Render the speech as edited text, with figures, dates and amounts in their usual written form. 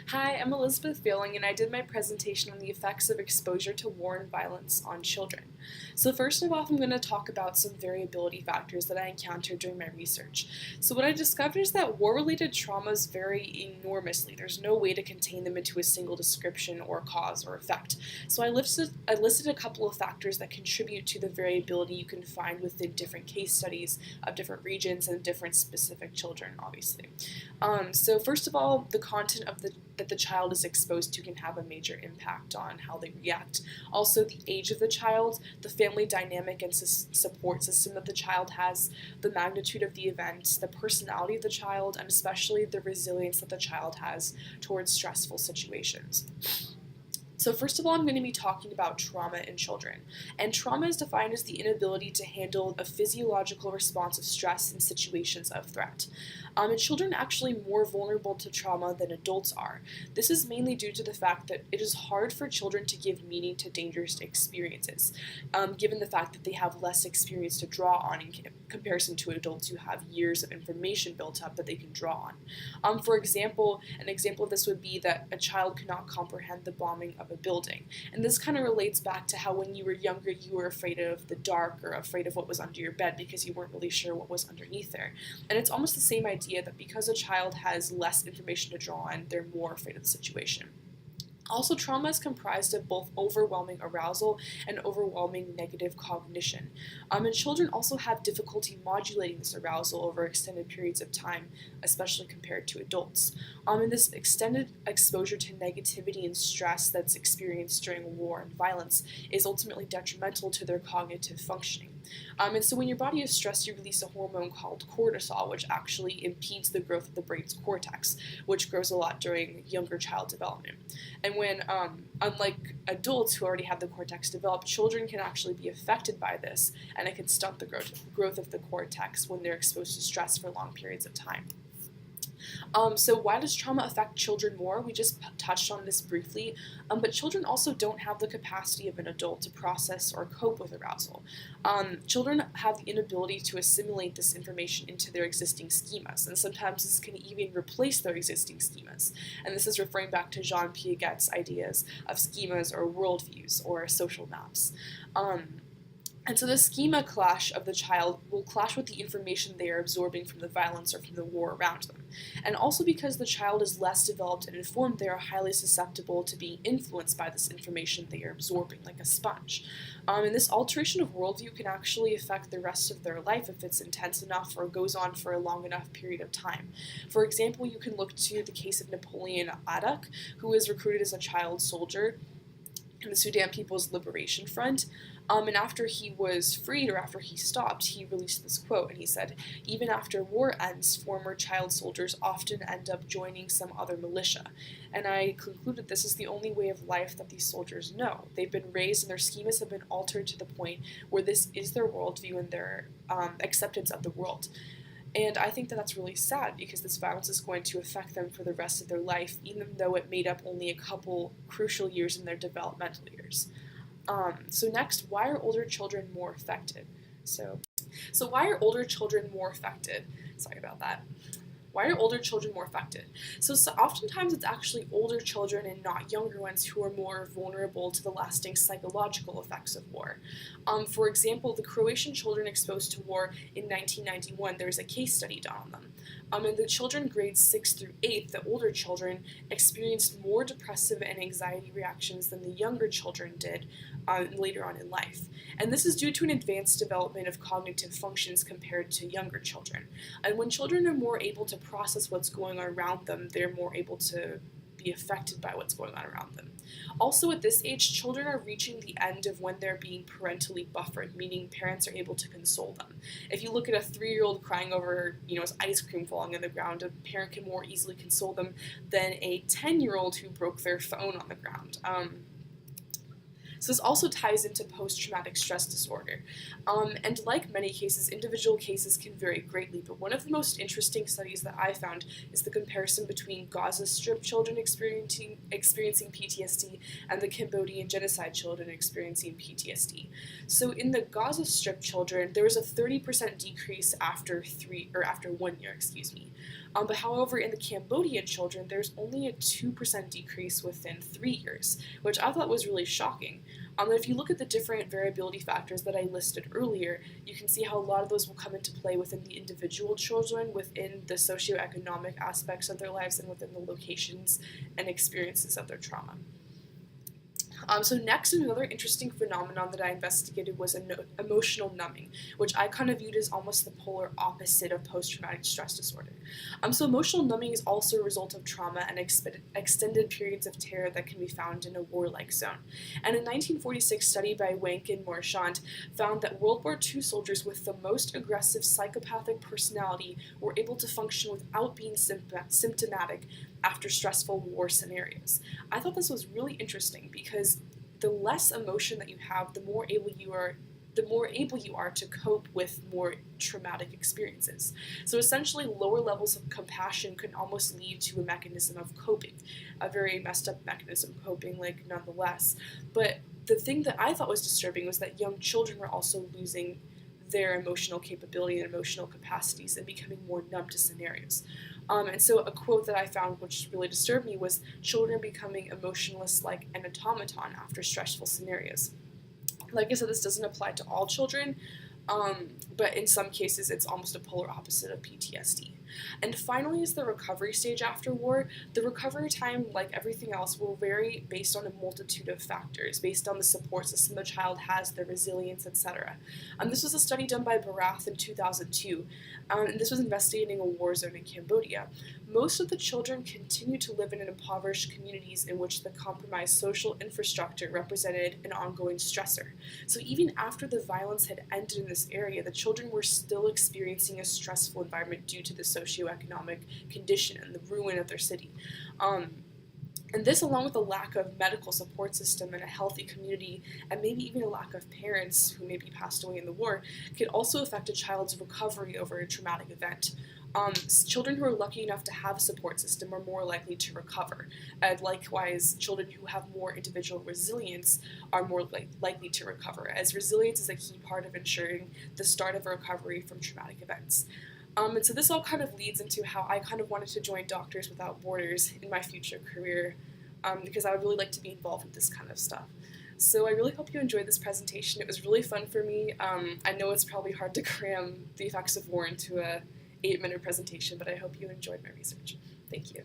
Hi, I'm Elizabeth Failing, and I did my presentation on the effects of exposure to war and violence on children. So first of all, I'm going to talk about some variability factors that I encountered during my research. So what I discovered is that war-related traumas vary enormously. There's no way to contain them into a single description or cause or effect. So I listed a couple of factors that contribute to the variability you can find within different case studies of different regions and different specific children, obviously. So first of all, the content of that the child is exposed to can have a major impact on how they react. Also, the age of the child, the family dynamic and support system that the child has, the magnitude of the event, the personality of the child, and especially the resilience that the child has towards stressful situations. So first of all, I'm going to be talking about trauma in children. And trauma is defined as the inability to handle a physiological response of stress in situations of threat. And children are actually more vulnerable to trauma than adults are. This is mainly due to the fact that it is hard for children to give meaning to dangerous experiences, given the fact that they have less experience to draw on in comparison to adults who have years of information built up that they can draw on. For example, an example of this would be that a child could not comprehend the bombing of a building. And this kind of relates back to how when you were younger you were afraid of the dark or afraid of what was under your bed because you weren't really sure what was underneath there. And it's almost the same idea that because a child has less information to draw on, they're more afraid of the situation. Also, trauma is comprised of both overwhelming arousal and overwhelming negative cognition. And children also have difficulty modulating this arousal over extended periods of time, especially compared to adults. And this extended exposure to negativity and stress that's experienced during war and violence is ultimately detrimental to their cognitive functioning. And so when your body is stressed, you release a hormone called cortisol, which actually impedes the growth of the brain's cortex, which grows a lot during younger child development. And when, unlike adults who already have the cortex developed, children can actually be affected by this, and it can stunt the growth of the cortex when they're exposed to stress for long periods of time. So why does trauma affect children more? We just touched on this briefly, but children also don't have the capacity of an adult to process or cope with arousal. Children have the inability to assimilate this information into their existing schemas, and sometimes this can even replace their existing schemas. And this is referring back to Jean Piaget's ideas of schemas or worldviews or social maps. And so the schema clash of the child will clash with the information they are absorbing from the violence or from the war around them. And also because the child is less developed and informed, they are highly susceptible to being influenced by this information they are absorbing, like a sponge. And this alteration of worldview can actually affect the rest of their life if it's intense enough or goes on for a long enough period of time. For example, you can look to the case of Napoleon Adak, who was recruited as a child soldier in the Sudan People's Liberation Front. And after he was freed, or after he stopped, he released this quote, and he said, "Even after war ends, former child soldiers often end up joining some other militia." And I concluded this is the only way of life that these soldiers know. They've been raised and their schemas have been altered to the point where this is their worldview and their acceptance of the world. And I think that that's really sad because this violence is going to affect them for the rest of their life, even though it made up only a couple crucial years in their developmental years. So next, why are older children more affected? So why are older children more affected? Sorry about that. Why are older children more affected? So oftentimes it's actually older children and not younger ones who are more vulnerable to the lasting psychological effects of war. For example, the Croatian children exposed to war in 1991, there was a case study done on them. And the children grades 6 through 8, the older children, experienced more depressive and anxiety reactions than the younger children did later on in life. And this is due to an advanced development of cognitive functions compared to younger children. And when children are more able to process what's going on around them, they're more able to be affected by what's going on around them. Also, at this age, children are reaching the end of when they're being parentally buffered, meaning parents are able to console them. If you look at a 3-year-old crying over, his ice cream falling on the ground, a parent can more easily console them than a 10-year-old who broke their phone on the ground. So this also ties into post-traumatic stress disorder. And like many cases, individual cases can vary greatly, but one of the most interesting studies that I found is the comparison between Gaza Strip children experiencing PTSD and the Cambodian genocide children experiencing PTSD. So in the Gaza Strip children, there was a 30% decrease after 1 year, But however, in the Cambodian children, there's only a 2% decrease within 3 years, which I thought was really shocking. And if you look at the different variability factors that I listed earlier, you can see how a lot of those will come into play within the individual children, within the socioeconomic aspects of their lives, and within the locations and experiences of their trauma. So next, another interesting phenomenon that I investigated was emotional numbing, which I kind of viewed as almost the polar opposite of post-traumatic stress disorder. So emotional numbing is also a result of trauma and extended periods of terror that can be found in a war-like zone. And a 1946 study by Wank and Marchand found that World War II soldiers with the most aggressive psychopathic personality were able to function without being symptomatic after stressful war scenarios. I thought this was really interesting because the less emotion that you have, the more able you are to cope with more traumatic experiences. So essentially, lower levels of compassion can almost lead to a mechanism of coping, a very messed up mechanism of coping, like, nonetheless. But the thing that I thought was disturbing was that young children were also losing their emotional capability and emotional capacities and becoming more numb to scenarios. And so a quote that I found which really disturbed me was, "Children becoming emotionless like an automaton after stressful scenarios." Like I said, this doesn't apply to all children, but in some cases it's almost a polar opposite of PTSD. And finally is the recovery stage after war. The recovery time, like everything else, will vary based on a multitude of factors, based on the support system the child has, their resilience, etc. This was a study done by Barath in 2002, and this was investigating a war zone in Cambodia. Most of the children continue to live in impoverished communities in which the compromised social infrastructure represented an ongoing stressor. So even after the violence had ended in this area, the children were still experiencing a stressful environment due to the socioeconomic condition and the ruin of their city. And this, along with a lack of medical support system and a healthy community, and maybe even a lack of parents who maybe passed away in the war, could also affect a child's recovery over a traumatic event. Children who are lucky enough to have a support system are more likely to recover, and likewise, children who have more individual resilience are more likely to recover, as resilience is a key part of ensuring the start of a recovery from traumatic events. And so this all kind of leads into how I kind of wanted to join Doctors Without Borders in my future career, because I would really like to be involved with this kind of stuff. So I really hope you enjoyed this presentation. It was really fun for me. I know it's probably hard to cram the effects of war into a 8-minute presentation, but I hope you enjoyed my research. Thank you.